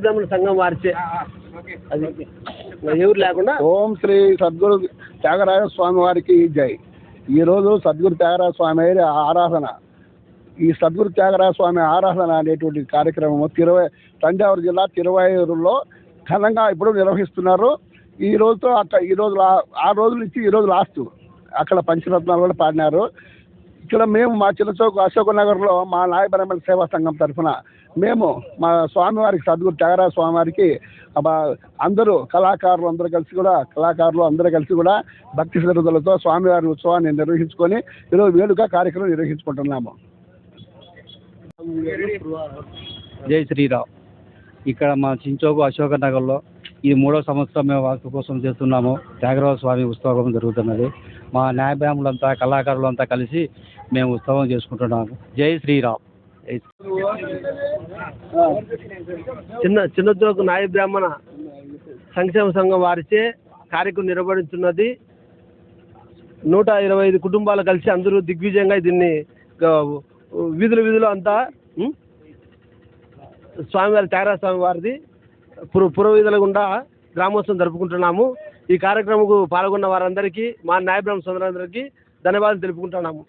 నాయబ్రాహ్మణ సంఘం వారిచే అది ఎవరు లేకుండా ఓం శ్రీ సద్గురు త్యాగరాజ స్వామి వారికి జై. ఈరోజు సద్గురు త్యాగరాజ స్వామి ఆరాధన, ఈ సద్గురు త్యాగరాజ స్వామి ఆరాధన అనేటువంటి కార్యక్రమము తంజావూరు జిల్లా తిరువైరులో ఘనంగా ఇప్పుడు నిర్వహిస్తున్నారు. ఈ రోజుతో ఈరోజు 6 రోజుల నుంచి ఈరోజు లాస్ట్. అక్కడ పంచరత్నాలు కూడా పాడినారు. ఇక్కడ మేము మా చిన్నచౌక అశోక్ నగర్లో మా నాయ బ్రాహ్మణ సేవా సంఘం తరఫున మేము మా స్వామివారికి సద్గురు త్యాగరాజ స్వామివారికి అందరూ కళాకారులు అందరూ కలిసి కూడా భక్తి శ్రద్ధలతో స్వామివారి ఉత్సవాన్ని నిర్వహించుకొని ఈరోజు వేడుక కార్యక్రమం నిర్వహించుకుంటున్నాము. జై శ్రీరామ్. ఇక్కడ మా చించోకు అశోక నగర్లో ఇది 3వ సంవత్సరం మేము వాస్తు కోసం చేస్తున్నాము. త్యాగరాజ స్వామి ఉత్సవం జరుగుతున్నది. మా న్యాయ బ్రాహ్మణులంతా కళాకారులంతా కలిసి మేము ఉత్సవం చేసుకుంటున్నాము. జై శ్రీరామ్. చిన్నచౌక నాయ బ్రాహ్మణ సంక్షేమ సంఘం వారిచే కార్యక్రమం నిర్వహించున్నది. 125 కుటుంబాలు కలిసి అందరూ దిగ్విజయంగా దీన్ని వీధులు అంతా స్వామివారి త్యాగరాజ స్వామి వారిది పురవీధుల గుండా గ్రామోత్సవం జరుపుకుంటున్నాము. ఈ కార్యక్రమంకు పాల్గొన్న వారందరికీ మా న్యాయ బ్రాహ్మణ సోదరులందరికీ ధన్యవాదాలు తెలుపుకుంటున్నాము.